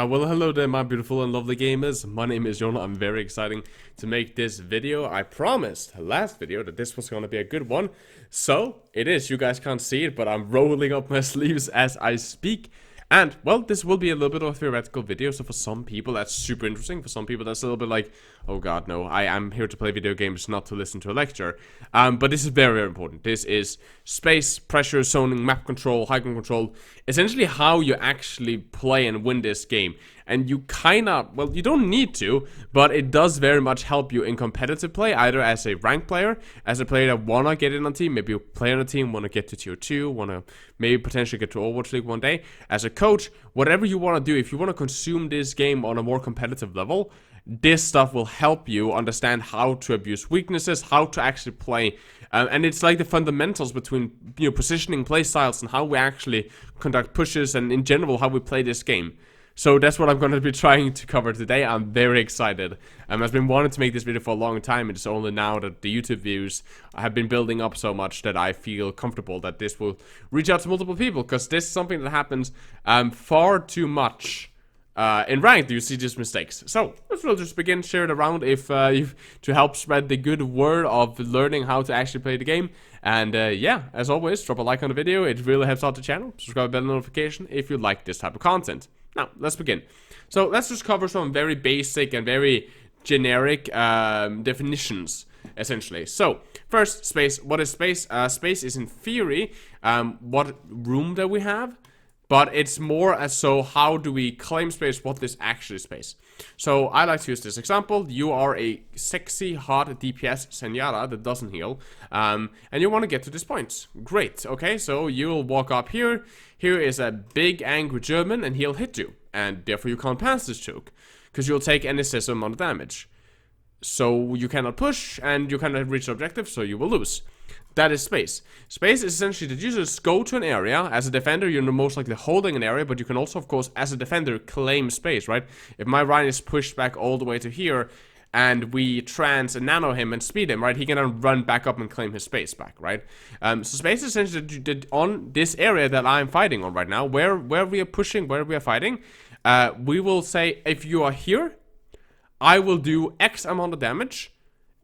Well, hello there, my beautiful and lovely gamers. My name is Jonal. I'm very excited to make this video. I promised last video that this was going to be a good one. So, it is. You guys can't see it, but I'm rolling up my sleeves as I speak. And, well, this will be a little bit of a theoretical video, so for some people that's super interesting. For some people that's a little bit like, oh god, no, I am here to play video games, not to listen to a lecture. But this is very, very important. This is space, pressure, zoning, map control, high control. Essentially how you actually play and win this game. And you kinda, well, you don't need to, but it does very much help you in competitive play, either as a ranked player, as a player that wanna get in on a team, maybe you play on a team, wanna get to tier 2, wanna maybe potentially get to Overwatch League one day, as a coach, whatever you wanna do, if you wanna consume this game on a more competitive level, this stuff will help you understand how to abuse weaknesses, how to actually play, and it's like the fundamentals between, you know, positioning, play styles, and how we actually conduct pushes, and in general, how we play this game. So that's what I'm going to be trying to cover today. I'm very excited. I've been wanting to make this video for a long time. It's only now that the YouTube views have been building up so much that I feel comfortable that this will reach out to multiple people. Because this is something that happens far too much in ranked. You see these mistakes. So let's just begin, share it around to help spread the good word of learning how to actually play the game. And yeah, as always, drop a like on the video. It really helps out the channel. Subscribe, bell notification if you like this type of content. Now, let's begin. So, let's just cover some very basic and very generic definitions, essentially. So, first, space. What is space? Space is, in theory, what room that we have, but it's more as so how do we claim space, what is actually space. So, I like to use this example. You are a sexy, hot DPS senora that doesn't heal, and you want to get to this point. Great, okay, so you'll walk up here. Here is a big angry German, and he'll hit you, and therefore you can't pass this choke, because you'll take an excessive amount of damage. So you cannot push, and you cannot reach the objective, so you will lose. That is space. Space is essentially that you just go to an area. As a defender, you're most likely holding an area, but you can also, of course, as a defender, claim space, right? If my Ryan is pushed back all the way to here, and we trans and nano him and speed him, right, he can then run back up and claim his space back, right? So space is essentially that you did on this area that I'm fighting on right now, where we are pushing, where we are fighting, we will say, if you are here, I will do X amount of damage,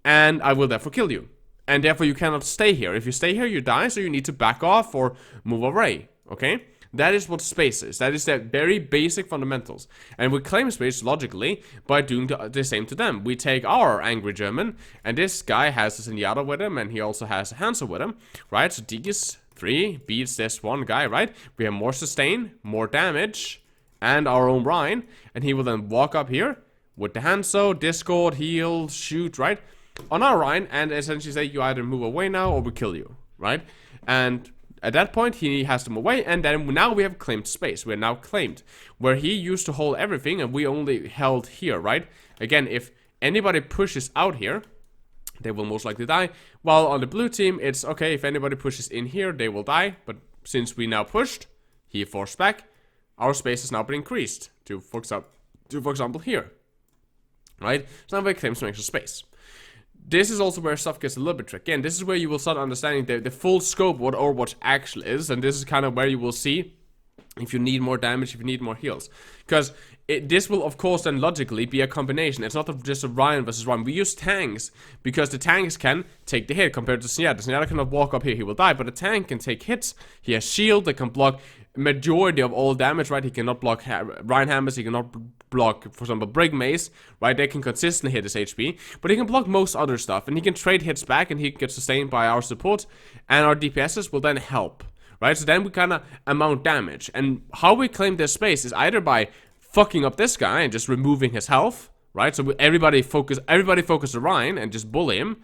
and I will therefore kill you. And therefore you cannot stay here. If you stay here, you die, so you need to back off or move away, okay? That is what space is. That is the very basic fundamentals. And we claim space logically by doing the same to them. We take our angry German, and this guy has a Zenyatta with him, and he also has a Hanzo with him, right? So these 3 beats this one guy, right? We have more sustain, more damage, and our own Rhine, and he will then walk up here with the Hanzo, Discord, heal, shoot, right? On our Rhine, and essentially say you either move away now or we kill you, right? And at that point, he has to move away, and then now we have claimed space. We're now claimed. Where he used to hold everything, and we only held here, right? Again, if anybody pushes out here, they will most likely die. While on the blue team, it's okay, if anybody pushes in here, they will die. But since we now pushed, he forced back, our space has now been increased to, for example, here. Right? So now we claim some extra space. This is also where stuff gets a little bit tricky. And this is where you will start understanding the full scope of what Overwatch actually is. And this is kind of where you will see if you need more damage, if you need more heals. Because this will, of course, then logically be a combination. It's not just a Ryan versus Ryan. We use tanks because the tanks can take the hit compared to Zenyatta. Zenyatta cannot walk up here, he will die. But a tank can take hits. He has shield that can block majority of all damage, right? He cannot block Ryan hammers, he cannot block, for example, Brig Mace, right? They can consistently hit his HP, but he can block most other stuff, and he can trade hits back, and he gets sustained by our support, and our DPSs will then help, right? So then we kind of amount damage, and how we claim this space is either by fucking up this guy and just removing his health, right? So everybody focus the Ryan and just bully him.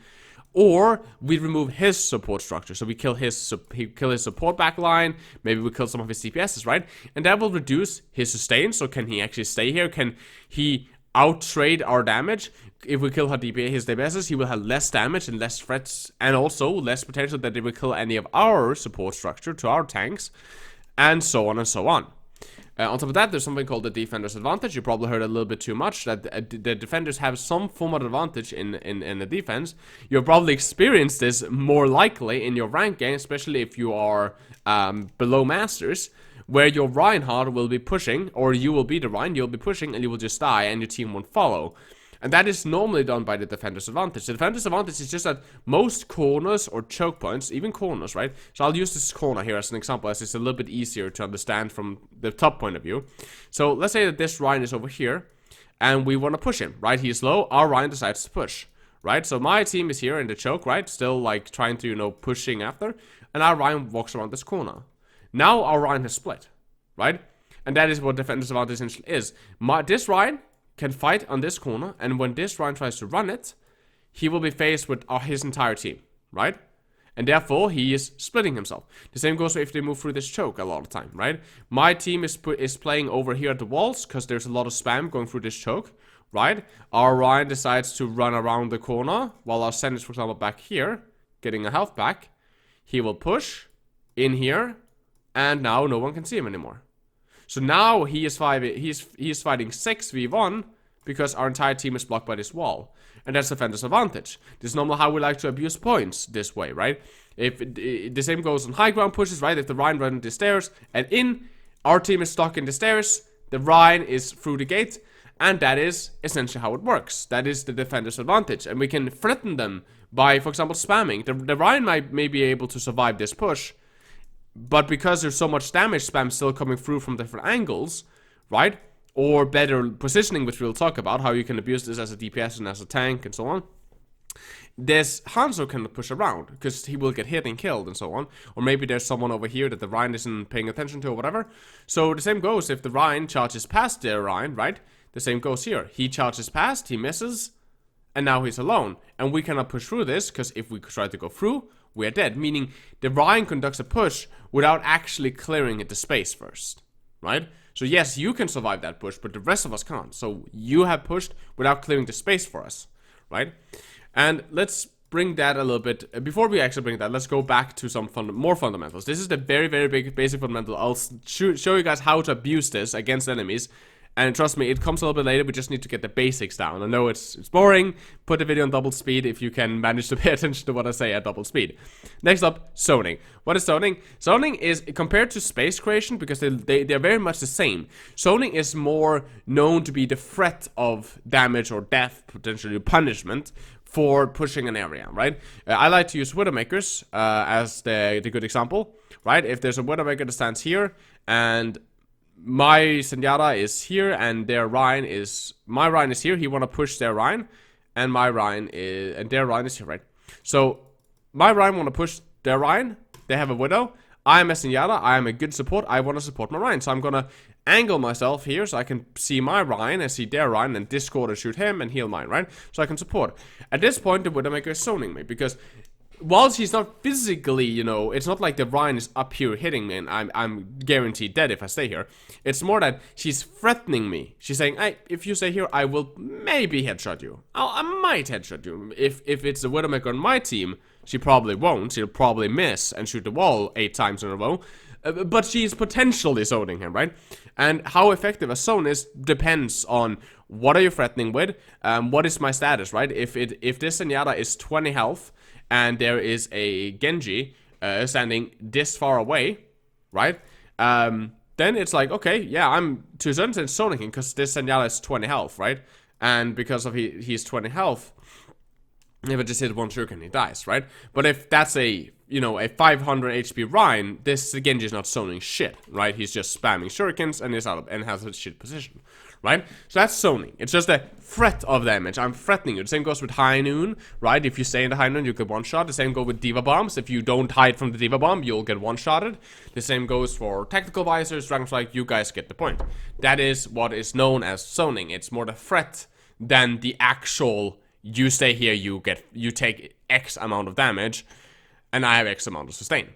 Or we remove his support structure, so we kill his support backline. Maybe we kill some of his CPSs, right? And that will reduce his sustain. So can he actually stay here? Can he out-trade our damage? If we kill his DPSs, he will have less damage and less threats, and also less potential that they will kill any of our support structure to our tanks, and so on and so on. On top of that, there's something called the defender's advantage. You probably heard a little bit too much that the defenders have some form of advantage in the defense. You've probably experienced this more likely in your rank game, especially if you are below masters, where your Reinhardt will be pushing, or you will be the Rein, you'll be pushing and you will just die and your team won't follow. And that is normally done by the defender's advantage. The defender's advantage is just that most corners or choke points, even corners, right? So I'll use this corner here as an example, as it's a little bit easier to understand from the top point of view. So let's say that this Rein is over here, and we want to push him, right? He's low, our Rein decides to push, right? So my team is here in the choke, right? Still, like, trying to, you know, pushing after, and our Rein walks around this corner. Now our Rein has split, right? And that is what defender's advantage essentially is. This Rein can fight on this corner, and when this Rein tries to run it, he will be faced with his entire team, right? And therefore, he is splitting himself. The same goes if they move through this choke a lot of time, right? My team is playing over here at the walls, because there's a lot of spam going through this choke, right? Our Rein decides to run around the corner, while our Sen is, for example, back here, getting a health back. He will push in here, and now no one can see him anymore. So now he is fighting 6v1 because our entire team is blocked by this wall. And that's defender's advantage. This is normally how we like to abuse points this way, right? If the same goes on high ground pushes, right? If the Rein runs the stairs and our team is stuck in the stairs, the Rein is through the gate, and that is essentially how it works. That is the defender's advantage. And we can threaten them by, for example, spamming. The Rein may be able to survive this push, but because there's so much damage spam still coming through from different angles, right? Or better positioning, which we'll talk about, how you can abuse this as a DPS and as a tank and so on. This Hanzo can push around, because he will get hit and killed and so on. Or maybe there's someone over here that the Rein isn't paying attention to or whatever. So the same goes if the Rein charges past their Rein, right? The same goes here. He charges past, he misses, and now he's alone. And we cannot push through this, because if we try to go through, we are dead, meaning the Rein conducts a push without actually clearing the space first, right? So yes, you can survive that push, but the rest of us can't. So you have pushed without clearing the space for us, right? And let's bring that a little bit, before we actually bring that, let's go back to some more fundamentals. This is the very, very basic fundamental. I'll show you guys how to abuse this against enemies. And trust me, it comes a little bit later. We just need to get the basics down. I know it's boring. Put the video on double speed if you can manage to pay attention to what I say at double speed. Next up, zoning. What is zoning? Zoning is, compared to space creation, because they're very much the same. Zoning is more known to be the threat of damage or death, potentially punishment, for pushing an area, right? I like to use Widowmakers as the good example, right? If there's a Widowmaker that stands here, and my Zenyatta is here, and their Rein is, my Rein is here, he wanna push their Rein, and my Rein is, and their Rein is here, right? So, my Rein wanna push their Rein, they have a Widow, I'm a Zenyatta, I am a good support, I wanna support my Rein, so I'm gonna angle myself here, so I can see my Rein, and see their Rein, and discord and shoot him, and heal mine, right? So I can support. At this point, the Widowmaker is zoning me, because whilst he's not physically, you know, it's not like the Rein is up here hitting me and I'm guaranteed dead if I stay here. It's more that she's threatening me. She's saying, hey, if you stay here, I will maybe headshot you. I might headshot you. If it's the Widowmaker on my team, she probably won't. She'll probably miss and shoot the wall 8 times in a row. But she's potentially zoning him, right? And how effective a zone is depends on what are you threatening with, what is my status, right? If this Zenyatta is 20 health, and there is a Genji standing this far away, right? Then it's like, okay, yeah, I'm to a certain extent zoning him because this Zenyatta is 20 health, right? And because of he's 20 health, if I just hit one shuriken, he dies, right? But if that's a 500 HP Rein, this Genji is not zoning shit, right? He's just spamming shurikens and is out of, and has a shit position, right? So that's zoning. It's just a threat of damage. I'm threatening you. The same goes with High Noon, right? If you stay in the High Noon, you get one-shot. The same goes with Diva Bombs. If you don't hide from the Diva Bomb, you'll get one-shotted. The same goes for Tactical Visors, Dragonflight. You guys get the point. That is what is known as zoning. It's more the threat than the actual, you stay here, you take X amount of damage, and I have X amount of sustain.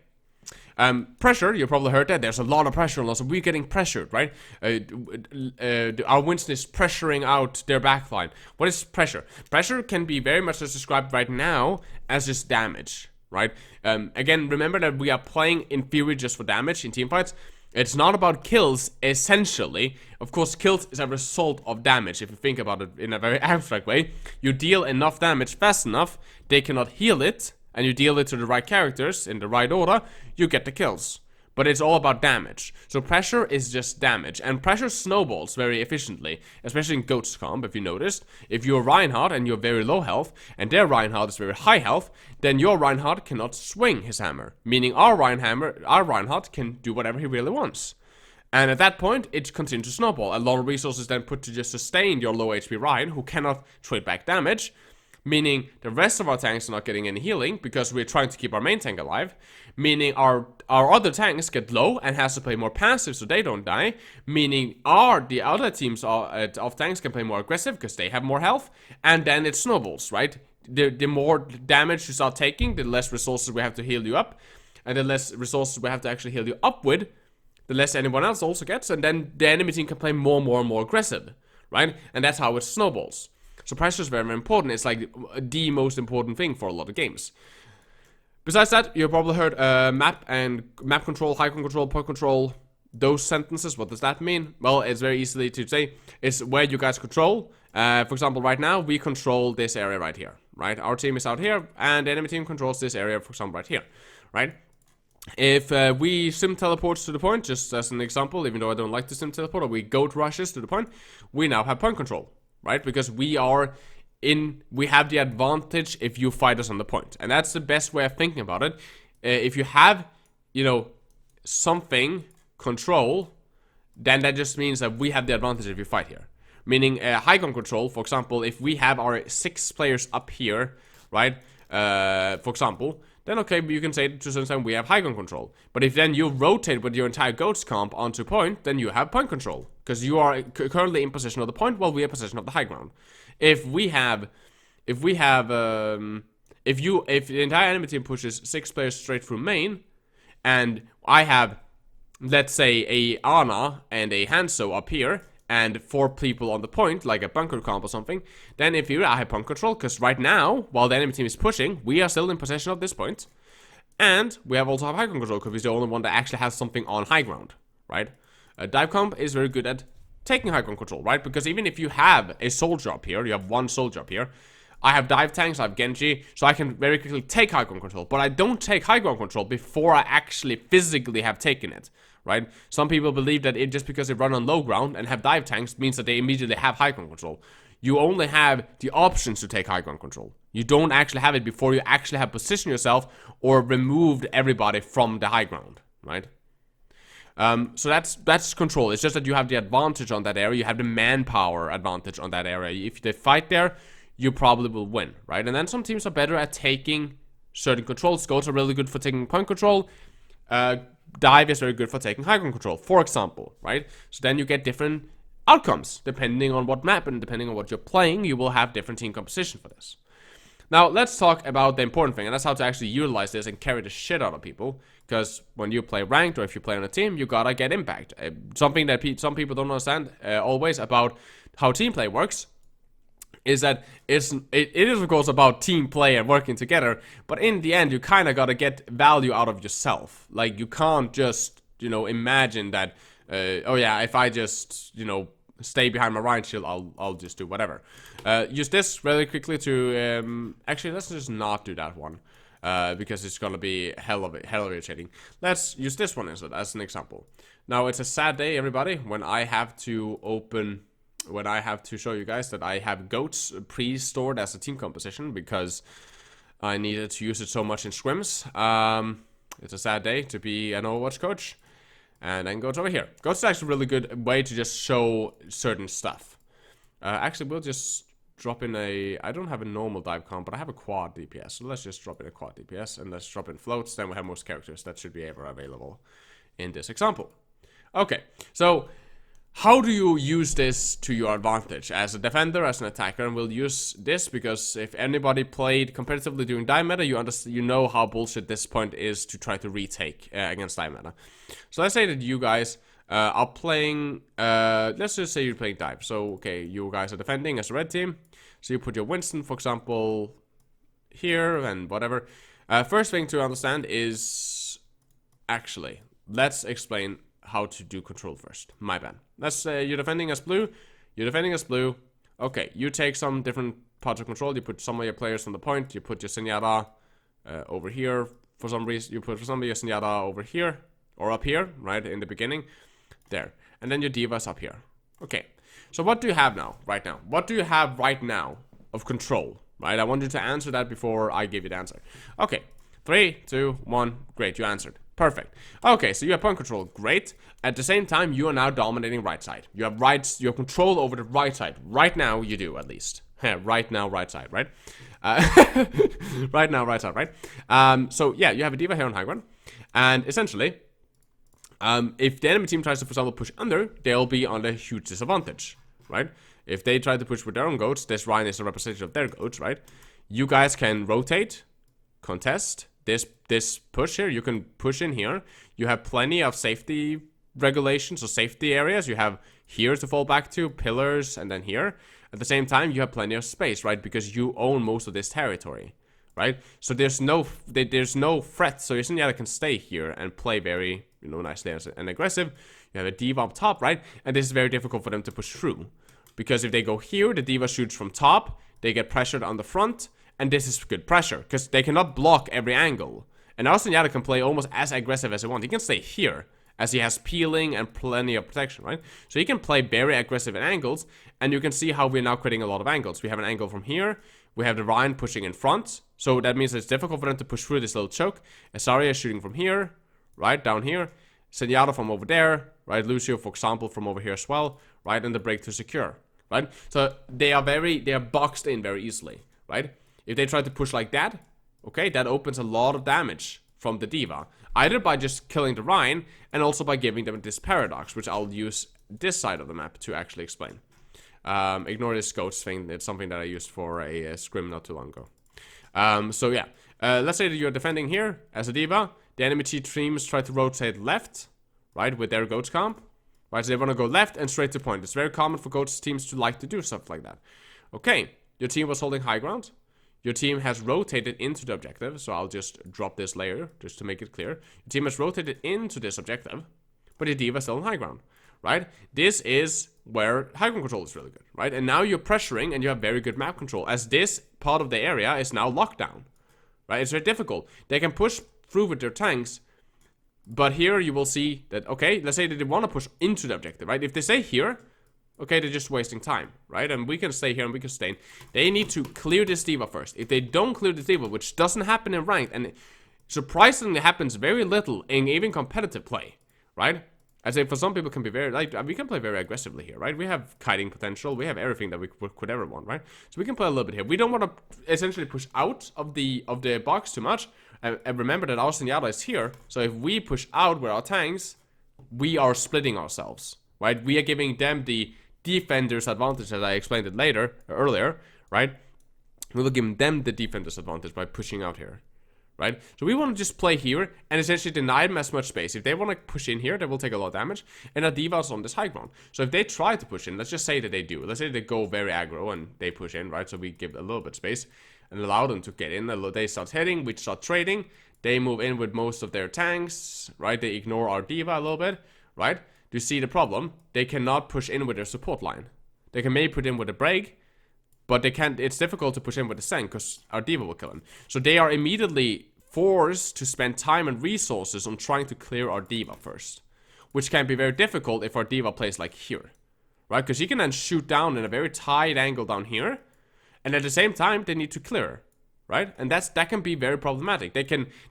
Pressure, you probably heard that. There's a lot of pressure on us, so we're getting pressured, right? Our Winston is pressuring out their backline. What is pressure? Pressure can be very much as described right now as just damage, right? Again, remember that we are playing in theory just for damage in teamfights. It's not about kills, essentially. Of course, kills is a result of damage, if you think about it in a very abstract way. You deal enough damage fast enough, they cannot heal it, and you deal it to the right characters in the right order, you get the kills. but it's all about damage. So pressure is just damage, and pressure snowballs very efficiently, especially in Goat's comp, if you noticed. If you're Reinhardt and you're very low health, and their Reinhardt is very high health, then your Reinhardt cannot swing his hammer, meaning our Reinhardt can do whatever he really wants. And at that point, it continues to snowball. A lot of resources then put to just sustain your low HP Ryan, who cannot trade back damage, meaning the rest of our tanks are not getting any healing because we're trying to keep our main tank alive, meaning our other tanks get low and has to play more passive so they don't die, meaning the other teams of tanks can play more aggressive because they have more health, and then it snowballs, right? The more damage you start taking, the less resources we have to heal you up, and the less resources we have to actually heal you up with, the less anyone else also gets, and then the enemy team can play more and more aggressive, right? And that's how it snowballs. So pressure is very, very important. It's like the most important thing for a lot of games. Besides that, you've probably heard map control, high control, point control, those sentences. What does that mean? Well, it's very easily to say. It's where you guys control. For example, right now, we control this area right here, right? Our team is out here, and the enemy team controls this area, for example, right here, right? If we sim teleports to the point, just as an example, even though I don't like to sim teleport, or we goat rushes to the point, we now have point control. Right? Because we have the advantage if you fight us on the point. And that's the best way of thinking about it. If you have, something control, then that just means that we have the advantage if you fight here. Meaning, high ground control, for example, if we have our 6 players up here, right? For example, then okay, you can say to some extent we have high ground control. But if then you rotate with your entire Goats comp onto point, then you have point control. Because you are currently in position of the point while we are in position of the high ground. If the entire enemy team pushes 6 players straight through main, and I have, let's say, a Ana and a Hanzo up here, and 4 people on the point, like a bunker comp or something, then if I have point control, because right now, while the enemy team is pushing, we are still in possession of this point, and we also have high ground control, because we're the only one that actually has something on high ground, right? Dive comp is very good at taking high ground control, right? Because even if you have a soldier up here, you have 1 soldier up here, I have dive tanks, I have Genji, so I can very quickly take high ground control, but I don't take high ground control before I actually physically have taken it. Right? Some people believe that just because they run on low ground and have dive tanks means that they immediately have high ground control. You only have the options to take high ground control. You don't actually have it before you actually have positioned yourself or removed everybody from the high ground, right? So that's control. It's just that you have the advantage on that area. You have the manpower advantage on that area. If they fight there, you probably will win, right? And then some teams are better at taking certain controls. Goats are really good for taking point control. Dive is very good for taking high ground control, for example, right? So then you get different outcomes. Depending on what map and depending on what you're playing, you will have different team composition for this. Now, let's talk about the important thing, and that's how to actually utilize this and carry the shit out of people. Because when you play ranked, or if you play on a team, you gotta get impact. Something that some people don't understand always about how team play works is that it is of course about team play and working together, but in the end you kind of gotta get value out of yourself. Like, you can't just imagine that oh yeah, if I just stay behind my Ryan shield, I'll just do whatever. Use this really quickly to actually let's just not do that one because it's gonna be hell of irritating. Let's use this one instead as an example. Now, it's a sad day, everybody, when I have to show you guys that I have Goats pre-stored as a team composition because I needed to use it so much in scrims. It's a sad day to be an Overwatch coach. And then Goats over here. Goats is actually a really good way to just show certain stuff. Actually, we'll just drop in I don't have a normal dive comp, but I have a quad DPS. So let's just drop in a quad DPS and let's drop in floats. Then we have most characters that should be ever available in this example. Okay, so how do you use this to your advantage as a defender, as an attacker? And we'll use this because if anybody played competitively during dive meta, you know how bullshit this point is to try to retake against dive meta. So let's say that you guys are playing, let's just say you're playing dive. So, okay, you guys are defending as a red team. So you put your Winston, for example, here and whatever. First thing to understand is, actually, let's explain how to do control first. My bad. Let's say you're defending as blue. Okay, you take some different parts of control. You put some of your players on the point. You put your Zenyatta over here. For some reason, you put some of your Zenyatta over here. or up here, right, in the beginning, there. And then your D.Va's up here. Okay, so what do you have now, right now? What do you have right now of control, right? I want you to answer that before I give you the answer. Okay, 3, 2, 1, great, you answered. Perfect. Okay, so you have point control, great. At the same time, you are now dominating right side. You have control over the right side. Right now, you do, at least. Right now, right side, right? Right now, right side, right? So, yeah, you have a D.Va here on high ground. And essentially, if the enemy team tries to, for example, push under, they'll be on a huge disadvantage, right? If they try to push with their own goats, this Ryan is a representation of their goats, right? You guys can rotate, contest, this push here, you can push in here. You have plenty of safety regulations or safety areas. You have here to fall back to, pillars, and then here. At the same time, you have plenty of space, right? Because you own most of this territory, right? So there's no threat. So your Zenyatta can stay here and play very, nicely and aggressive. You have a D.Va up top, right? And this is very difficult for them to push through. Because if they go here, the D.Va shoots from top. They get pressured on the front. And this is good pressure, because they cannot block every angle. And now Zenyatta can play almost as aggressive as he wants. He can stay here, as he has peeling and plenty of protection, right? So he can play very aggressive at angles, and you can see how we're now creating a lot of angles. We have an angle from here, we have the Ryan pushing in front, so that means it's difficult for them to push through this little choke. Asaria is shooting from here, right, down here. Zenyatta from over there, right? Lucio, for example, from over here as well, right? And the breakthrough secure, right? So they are boxed in very easily, right? If they try to push like that, okay, that opens a lot of damage from the D.Va. Either by just killing the Ryan, and also by giving them this paradox, which I'll use this side of the map to actually explain. Ignore this goats thing, it's something that I used for a scrim not too long ago. So yeah, let's say that you're defending here as a D.Va. The enemy teams try to rotate left, right, with their goats comp. Right, so they want to go left and straight to point. It's very common for goats teams to like to do stuff like that. Okay, your team was holding high ground. Your team has rotated into the objective, so I'll just drop this layer just to make it clear. Your team has rotated into this objective, but your D.Va is still on high ground, right? This is where high ground control is really good, right? And now you're pressuring and you have very good map control, as this part of the area is now locked down, right? It's very difficult. They can push through with their tanks, but here you will see that, okay, let's say that they want to push into the objective, right? If they stay here, okay, they're just wasting time, right? And we can stay here and we can stay in. They need to clear this D.Va first. If they don't clear the D.Va, which doesn't happen in ranked, and surprisingly happens very little in even competitive play, right? As if for some people can be very, like, we can play very aggressively here, right? We have kiting potential. We have everything that we could ever want, right? So we can play a little bit here. We don't want to essentially push out of the box too much. And remember that our Zenyatta is here. So if we push out with our tanks, we are splitting ourselves, right? We are giving them the defender's advantage, as I explained it earlier, right? We will give them the defender's advantage by pushing out here, right? So we want to just play here and essentially deny them as much space. If they want to push in here, they will take a lot of damage, and our D.Va is on this high ground. So if they try to push in, let's just say that they do. Let's say they go very aggro and they push in, right? So we give a little bit of space and allow them to get in. They start hitting, we start trading. They move in with most of their tanks, right? They ignore our D.Va a little bit, right? Do you see the problem? They cannot push in with their support line. They can maybe put in with a break, but they can't. It's difficult to push in with the Sen because our D.Va will kill him. So they are immediately forced to spend time and resources on trying to clear our D.Va first, which can be very difficult if our D.Va plays like here, right? Because he can then shoot down in a very tight angle down here, and at the same time they need to clear, right? And that can be very problematic.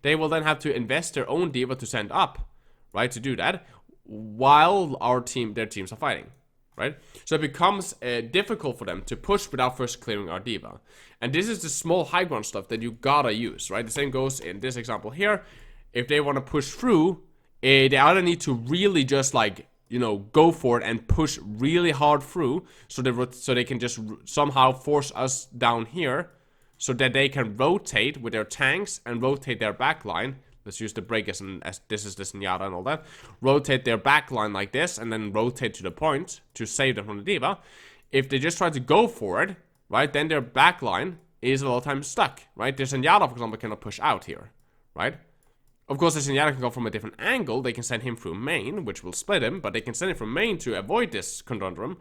They will then have to invest their own D.Va to send up, right, to do that, while their teams are fighting, right? So it becomes difficult for them to push without first clearing our D.Va. And this is the small high ground stuff that you gotta use, right? The same goes in this example here. If they want to push through, they either need to really just like, go for it and push really hard through, so they can just somehow force us down here, so that they can rotate with their tanks and rotate their backline. Let's use the break as this is the Zenyatta and all that. Rotate their backline like this, and then rotate to the point to save them from the D.Va. If they just try to go for it, right, then their backline is a lot of times stuck, right? The Zenyatta, for example, cannot push out here, right? Of course, the Zenyatta can go from a different angle. They can send him through main, which will split him, but they can send him from main to avoid this conundrum.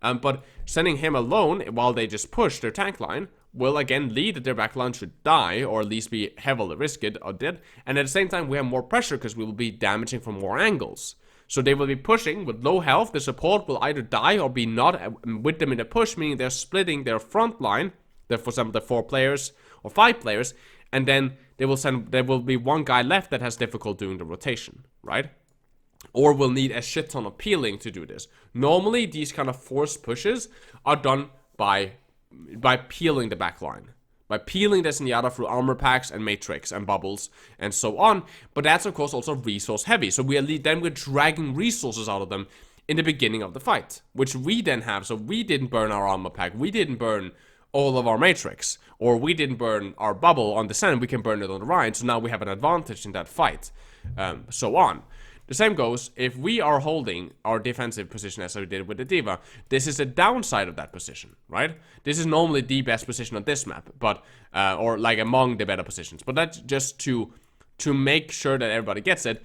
But sending him alone while they just push their tank line will again lead that their backline should die, or at least be heavily risked or dead. And at the same time, we have more pressure because we will be damaging from more angles. So they will be pushing with low health. The support will either die or be not with them in the push, meaning they're splitting their front line, for example, the 4 players or 5 players, and then there will be one guy left that has difficulty doing the rotation, right? Or will need a shit ton of peeling to do this. Normally, these kind of forced pushes are done by peeling the backline. By peeling the Zenyatta through armor packs and matrix and bubbles and so on. But that's of course also resource heavy. So we're dragging resources out of them in the beginning of the fight. Which we then have. So we didn't burn our armor pack. We didn't burn all of our matrix. Or we didn't burn our bubble on the center. We can burn it on the right. So now we have an advantage in that fight. So on. The same goes if we are holding our defensive position as we did with the D.Va. This is the downside of that position, right? This is normally the best position on this map, but or like among the better positions. But that's just to make sure that everybody gets it.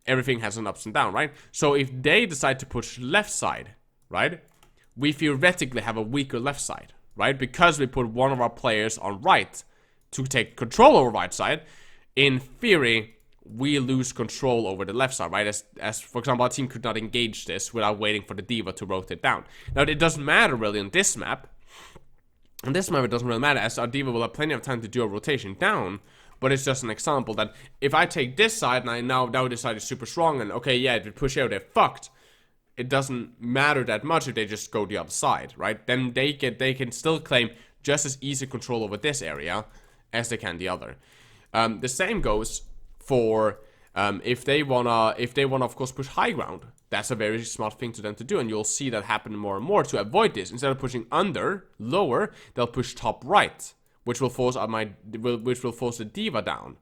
Everything has an ups and down, right? So if they decide to push left side, right? We theoretically have a weaker left side, right? Because we put one of our players on right to take control over right side. In theory, we lose control over the left side, right? As for example, our team could not engage this without waiting for the D.Va to rotate down. Now, it doesn't matter really on this map. On this map, it doesn't really matter, as our D.Va will have plenty of time to do a rotation down. But it's just an example that if I take this side and I now this side is super strong and okay, yeah, if they push out, they're fucked. It doesn't matter that much if they just go the other side, right? Then they can still claim just as easy control over this area as they can the other. The same goes for if they wanna of course push high ground. That's a very smart thing to them to do, and you'll see that happen more and more to avoid this. Instead of pushing lower, they'll push top right, which will force the D.Va down,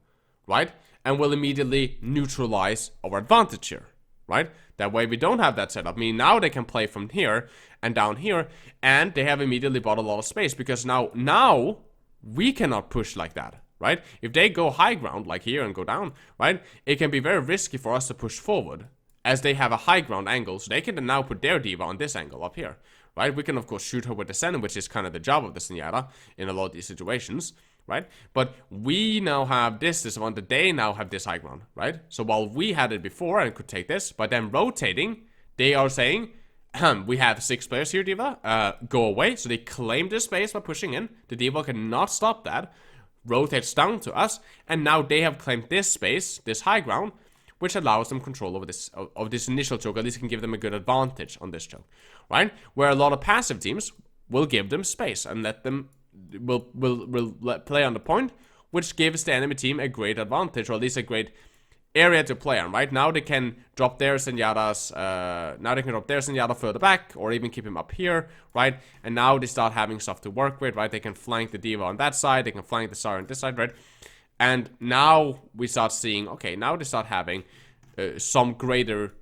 right? And will immediately neutralize our advantage here, right? That way we don't have that setup. I mean, now they can play from here and down here, and they have immediately bought a lot of space because now we cannot push like that. Right? If they go high ground, like here, and go down, right? It can be very risky for us to push forward, as they have a high ground angle, so they can now put their D.Va on this angle up here, right? We can, of course, shoot her with the Zen, which is kind of the job of the Zenyatta in a lot of these situations, right? But we now have this one, that they now have this high ground, right? So while we had it before and could take this, by them rotating, they are saying, we have 6 players here, D.Va, go away. So they claim this space by pushing in. The D.Va cannot stop that. Rotates down to us, and now they have claimed this space, this high ground, which allows them control over this initial choke. At least it can give them a good advantage on this choke, right? Where a lot of passive teams will give them space and let them play on the point, which gives the enemy team a great advantage, or at least a great area to play on, right? Now they can drop their Zenyatta's, further back, or even keep him up here, right? And now they start having stuff to work with, right? They can flank the D.Va on that side, they can flank the Star on this side, right? And now we start seeing, okay, now they start having some greater,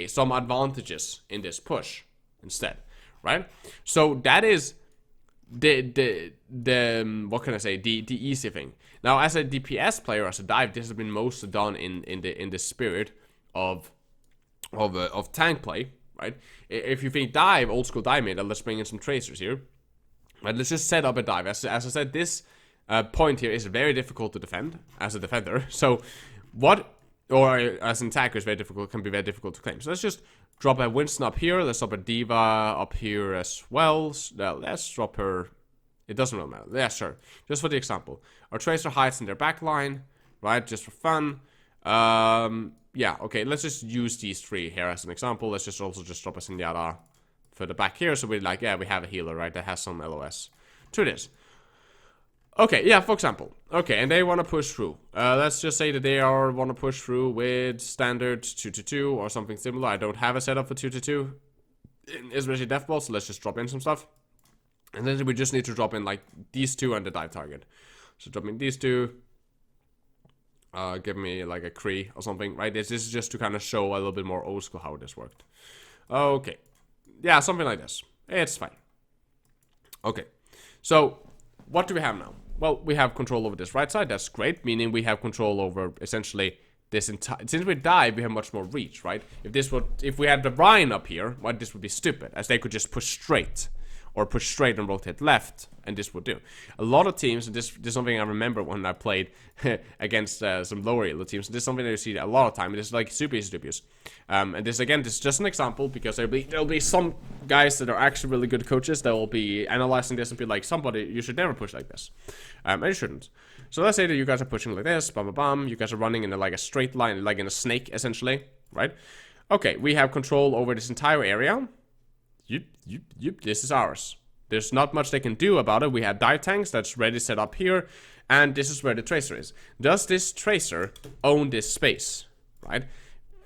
some advantages in this push instead, right? So that is the easy thing. Now, as a DPS player, as a dive, this has been mostly done in the spirit of tank play, right? If you think dive, old school dive meta, let's bring in some tracers here. Right, let's just set up a dive. As I said, this point here is very difficult to defend as a defender. So as an attacker, is can be very difficult to claim. So let's just drop a Winston up here. Let's drop a D.Va up here as well. Let's drop her. It doesn't really matter. Yeah, sure. Just for the example. Our tracer hides in their back line, right? Just for fun. Yeah, okay. Let's just use these 3 here as an example. Let's just also drop a Zenyatta for the back here. So we're like, yeah, we have a healer, right? That has some LOS to this. Okay, yeah, for example. Okay, and they want to push through. Let's just say that they want to push through with standard 2-2 or something similar. I don't have a setup for 2-2, especially death ball, so let's just drop in some stuff. And then we just need to drop in like these 2 and the dive target. So drop in these 2. Give me like a Kree or something, right? This is just to kind of show a little bit more old school how this worked. Okay. Yeah, something like this. It's fine. Okay. So, what do we have now? Well, we have control over this right side. That's great, meaning we have control over essentially this entire. Since we dive, we have much more reach, right? If we had the Ryan up here, well, this would be stupid, as they could just push straight. or push straight and rotate left, and this would do. A lot of teams, and this is something I remember when I played against some lower elo teams, this is something that you see a lot of time, it is like super easy to abuse. And this again, this is just an example, because there'll be some guys that are actually really good coaches that will be analyzing this and be like, somebody, you should never push like this. And you shouldn't. So let's say that you guys are pushing like this, bam, bam, bam, you guys are running in like a straight line, like in a snake, essentially, right? Okay, we have control over this entire area. This is ours. There's not much they can do about it. We have dive tanks that's ready set up here, and this is where the tracer is. Does this tracer own this space, right?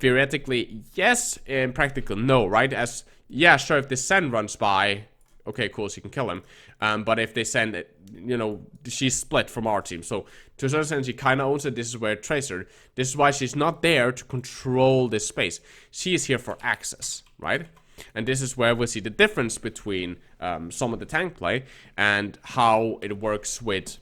Theoretically, yes. In practical, no, right? As, yeah, sure, if the Sen runs by, okay, cool, so you can kill him. But if they send it, you know, she's split from our team. So, to a certain extent, she kind of owns it. This is where Tracer. This is why she's not there to control this space. She is here for access, right? And this is where we see the difference between some of the tank play and how it works with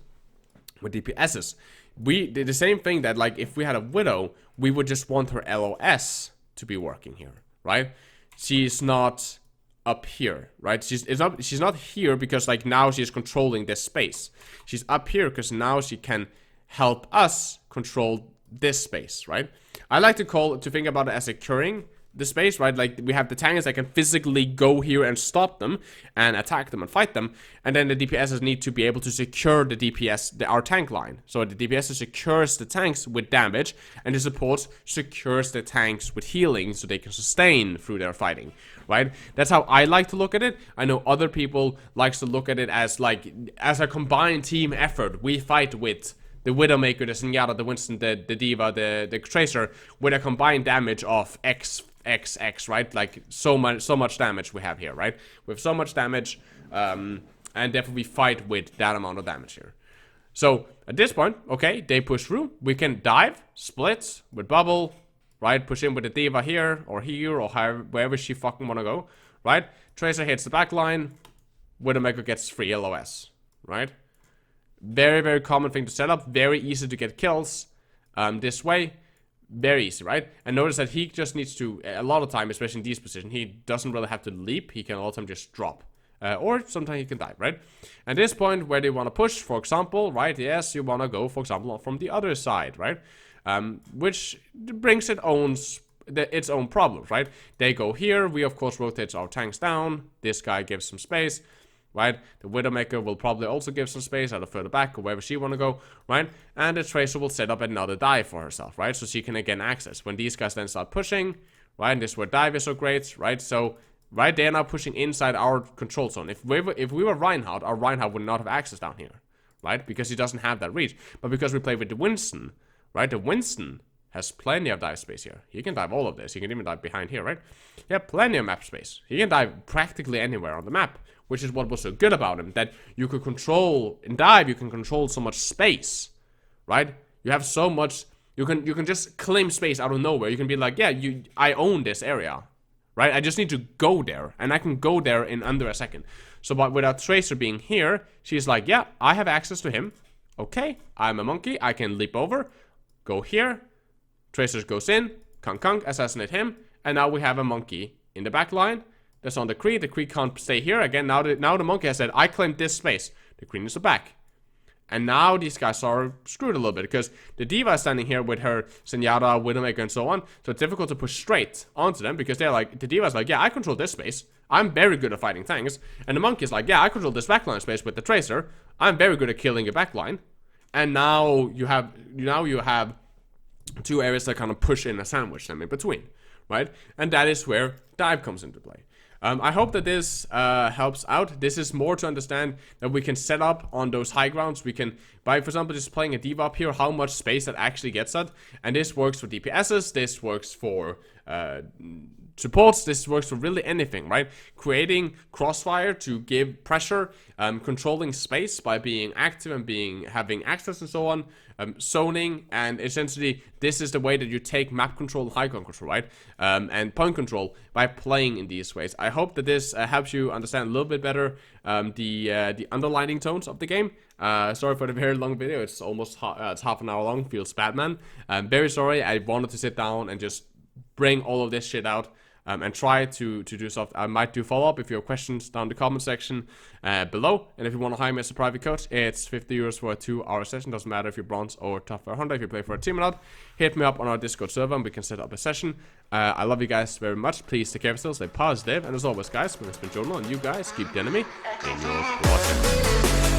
DPSs. We did the same thing that, like, if we had a Widow, we would just want her LOS to be working here, right? She's not up here, right? She's not here because, like, now she's controlling this space. She's up here because now she can help us control this space, right? I like to think about it as securing the space, right? Like, we have the tanks that can physically go here and stop them and attack them and fight them, and then the DPSs need to be able to secure the DPS, our tank line. So the DPS secures the tanks with damage, and the support secures the tanks with healing so they can sustain through their fighting, right? That's how I like to look at it. I know other people likes to look at it as, like, as a combined team effort. We fight with the Widowmaker, the Zenyatta, the Winston, the D.Va, the Tracer, with a combined damage of XX, right? Like, so much damage we have here, right? We have so much damage, and therefore we fight with that amount of damage here. So, at this point, okay, they push through. We can dive, split, with bubble, right? Push in with the D.Va here, or wherever she fucking wanna go, right? Tracer hits the back line, Widowmaker gets free LOS, right? Very, very common thing to set up. Very easy to get kills this way. Very easy, right? And notice that he just needs to, a lot of time, especially in these positions, he doesn't really have to leap. He can all the time just drop. Or sometimes he can dive, right? At this point, where they want to push, for example, right? Yes, you want to go, for example, from the other side, right? Which brings its own problems, right? They go here. We, of course, rotate our tanks down. This guy gives some space. Right, the Widowmaker will probably also give some space either further back or wherever she want to go, right? And the Tracer will set up another dive for herself, right? So she can again access. When these guys then start pushing, right? And this is where dive is so great, right? So, right, they're now pushing inside our control zone. If we were Reinhardt, our Reinhardt would not have access down here, right? Because he doesn't have that reach. But because we play with the Winston, right? The Winston has plenty of dive space here. He can dive all of this. He can even dive behind here, right? He has plenty of map space. He can dive practically anywhere on the map, which is what was so good about him, that you could control, in dive, you can control so much space, right? You have so much, you can just claim space out of nowhere. You can be like, yeah, I own this area, right? I just need to go there, and I can go there in under a second. So, but without Tracer being here, she's like, yeah, I have access to him. Okay, I'm a monkey, I can leap over, go here, Tracer goes in, Kang, assassinate him, and now we have a monkey in the back line. That's on the Kree. The Kree can't stay here. Again, now the monkey has said, I claimed this space. The Kree needs to back. And now these guys are screwed a little bit because the D.Va is standing here with her Zenyatta, Widowmaker, and so on. So it's difficult to push straight onto them because they're like, the D.Va is like, yeah, I control this space. I'm very good at fighting tanks. And the monkey is like, yeah, I control this backline space with the Tracer. I'm very good at killing a backline. And now you have two areas that kind of push in a sandwich them in between, right? And that is where dive comes into play. I hope that this helps out. This is more to understand that we can set up on those high grounds. We can, by for example, just playing a D.Va up here, how much space that actually gets at. And this works for DPSs, this works for supports, this works for really anything, right? Creating crossfire to give pressure, controlling space by being active and having access and so on, zoning, and essentially this is the way that you take map control and high ground control, right? And point control by playing in these ways. I hope that this helps you understand a little bit better the underlining tones of the game. Sorry for the very long video. It's almost it's half an hour long. Feels bad, man. Very sorry. I wanted to sit down and just bring all of this shit out. and try to do stuff. I might do follow-up if you have questions down in the comment section below. And if you want to hire me as a private coach, it's 50 euros for a 2-hour session. Doesn't matter if you're bronze or top 100. If you play for a team or not, hit me up on our Discord server and we can set up a session. I love you guys very much. Please take care of yourselves, stay positive, and as always, guys, it's been Jonal, and you guys keep the enemy in your water.